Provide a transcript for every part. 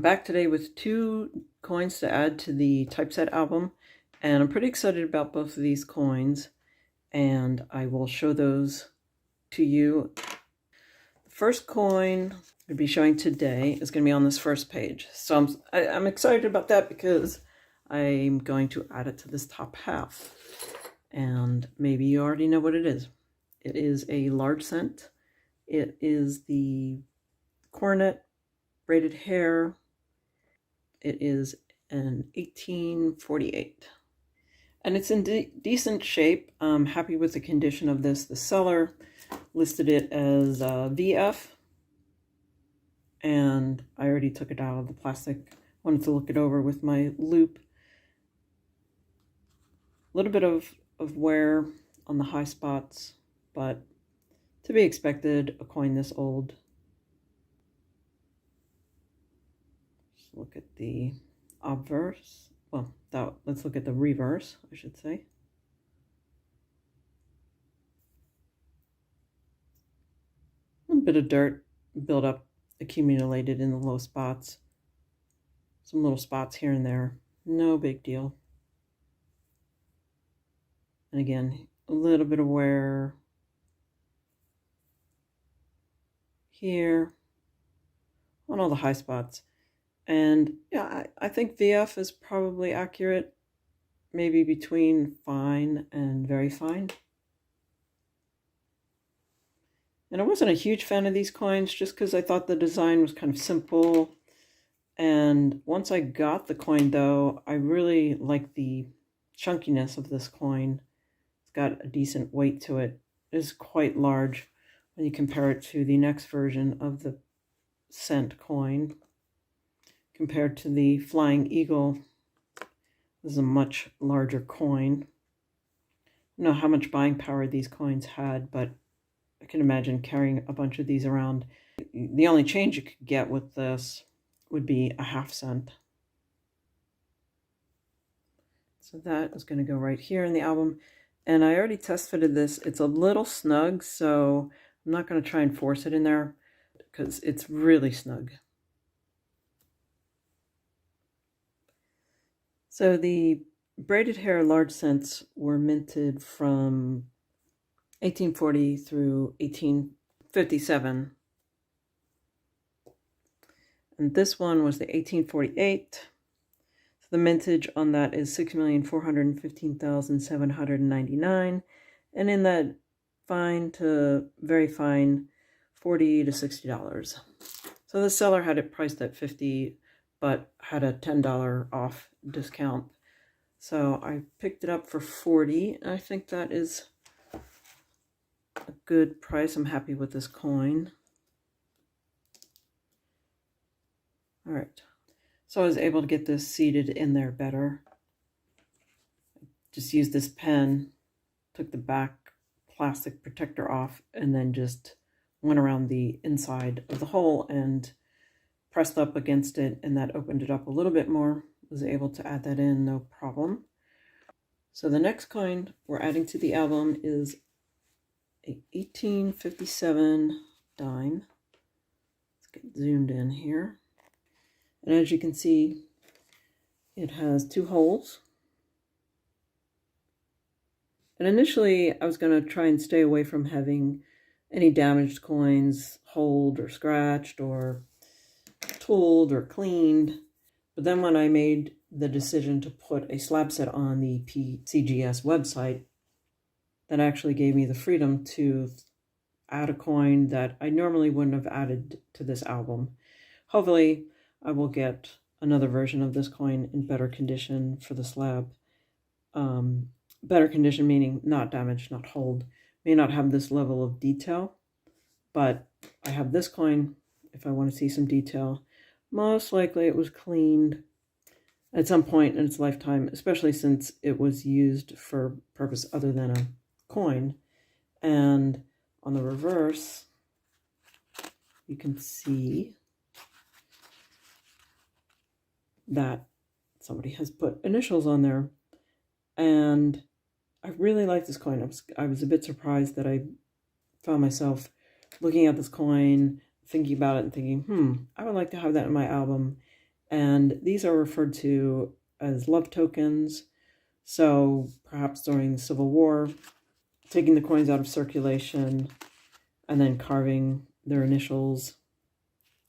Back today with two coins to add to the Typeset album, and I'm pretty excited about both of these coins, and I will show those to you. The first coin I'm going to be showing today is going to be on this first page, so I'm excited about that because I'm going to add it to this top half, and maybe you already know what it is. It is a large cent. It is the Coronet braided hair. It is an 1848. And it's in decent shape. I'm happy with the condition of this. The seller listed it as VF. And I already took it out of the plastic. Wanted to look it over with my loupe. A little bit of wear on the high spots, but to be expected, a coin this old. Just look at the obverse. Well, let's look at the reverse, I should say. A little bit of dirt buildup accumulated in the low spots. Some little spots here and there. No big deal. And again, a little bit of wear here on all the high spots. And yeah, I think VF is probably accurate, maybe between fine and very fine. And I wasn't a huge fan of these coins just because I thought the design was kind of simple. And once I got the coin though, I really like the chunkiness of this coin. It's got a decent weight to it. It is quite large when you compare it to the next version of the cent coin. Compared to the Flying Eagle, this is a much larger coin. I don't know how much buying power these coins had, but I can imagine carrying a bunch of these around. The only change you could get with this would be a half cent. So that is going to go right here in the album. And I already test fitted this. It's a little snug, so I'm not going to try and force it in there because it's really snug. So the braided hair large cents were minted from 1840 through 1857. And this one was the 1848. So the mintage on that is 6,415,799. And in that fine to very fine, $40 to $60. So the seller had it priced at $50, but had a $10 off discount. So I picked it up for $40. I think that is a good price. I'm happy with this coin. All right. So I was able to get this seated in there better. Just used this pen, took the back plastic protector off, and then just went around the inside of the hole and pressed up against it, and that opened it up a little bit more. Was able to add that in, no problem. So the next coin we're adding to the album is a 1857 dime. Let's get zoomed in here. And as you can see, it has two holes. And initially I was going to try and stay away from having any damaged coins holed or scratched or tooled or cleaned. But then when I made the decision to put a slab set on the PCGS website, that actually gave me the freedom to add a coin that I normally wouldn't have added to this album. Hopefully I will get another version of this coin in better condition for the slab. Better condition meaning not damaged, not holed. May not have this level of detail, but I have this coin if I want to see some detail. Most likely it was cleaned at some point in its lifetime, especially since it was used for purpose other than a coin. And on the reverse, you can see that somebody has put initials on there. And I really like this coin. I was a bit surprised that I found myself looking at this coin, thinking about it and thinking, I would like to have that in my album. And these are referred to as love tokens. So perhaps during the Civil War, taking the coins out of circulation and then carving their initials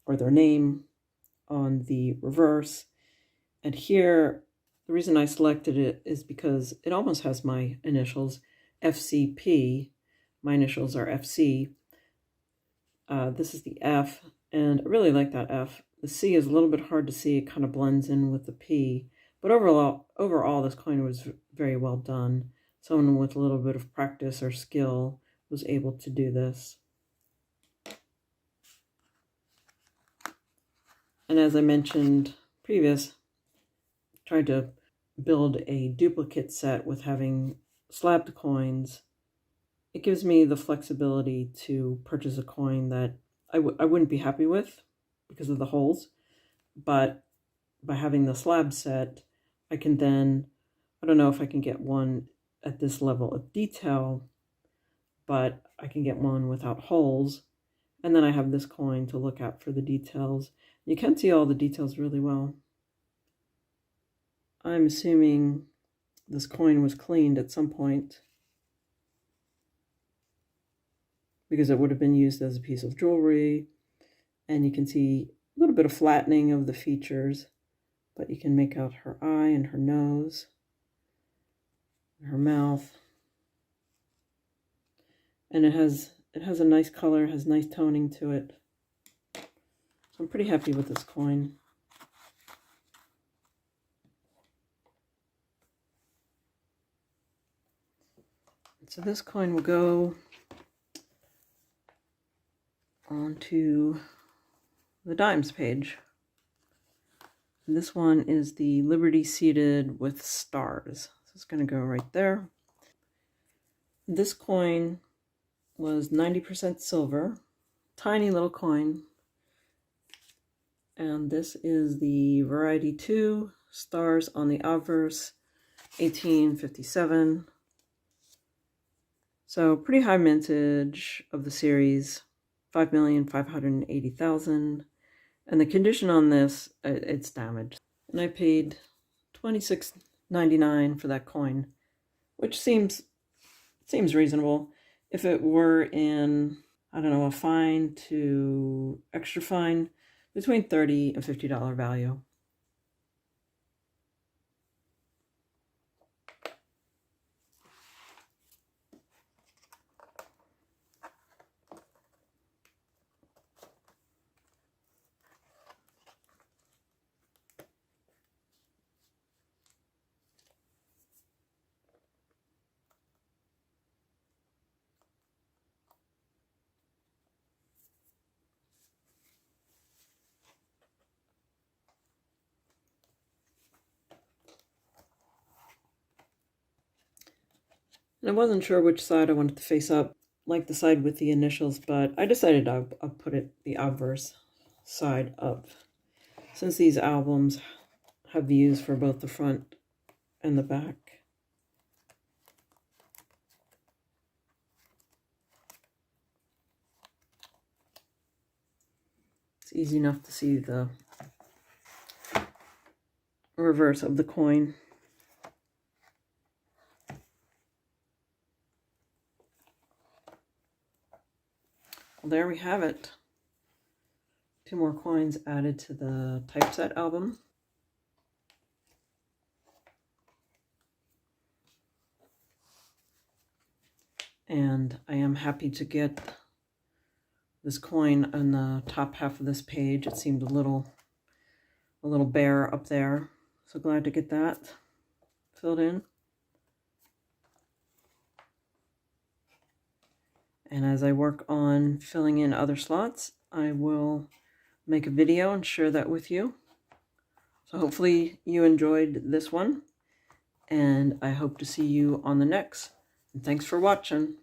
or their name on the reverse. And here, the reason I selected it is because it almost has my initials, FCP. My initials are FC. This is the F, and I really like that F. The C is a little bit hard to see. It kind of blends in with the P. But overall, this coin was very well done. Someone with a little bit of practice or skill was able to do this. And as I mentioned previous, tried to build a duplicate set with having slabbed coins. It gives me the flexibility to purchase a coin that I wouldn't be happy with because of the holes, but by having the slab set, I can then, I don't know if I can get one at this level of detail, but I can get one without holes, and then I have this coin to look at for the details. You can see all the details really well. I'm assuming this coin was cleaned at some point, because it would have been used as a piece of jewelry. And you can see a little bit of flattening of the features, but you can make out her eye and her nose, and her mouth. And it has a nice color, has nice toning to it. So I'm pretty happy with this coin. So this coin will go onto the dimes page. And this one is the Liberty seated with stars. So it's going to go right there. This coin was 90% silver, tiny little coin. And this is the Variety 2, stars on the obverse, 1857. So pretty high mintage of the series, 5,580,000. And the condition on this, it's damaged. And I paid $26.99 for that coin, which seems reasonable. If it were in, I don't know, a fine to extra fine, between $30 and $50 value. And I wasn't sure which side I wanted to face up, like the side with the initials, but I decided I'll put it the obverse side up, since these albums have views for both the front and the back. It's easy enough to see the reverse of the coin. Well, there we have it. 2 more coins added to the typeset album. And I am happy to get this coin on the top half of this page. It seemed a little bare up there. So glad to get that filled in. And as I work on filling in other slots, I will make a video and share that with you. So hopefully you enjoyed this one, and I hope to see you on the next. And thanks for watching.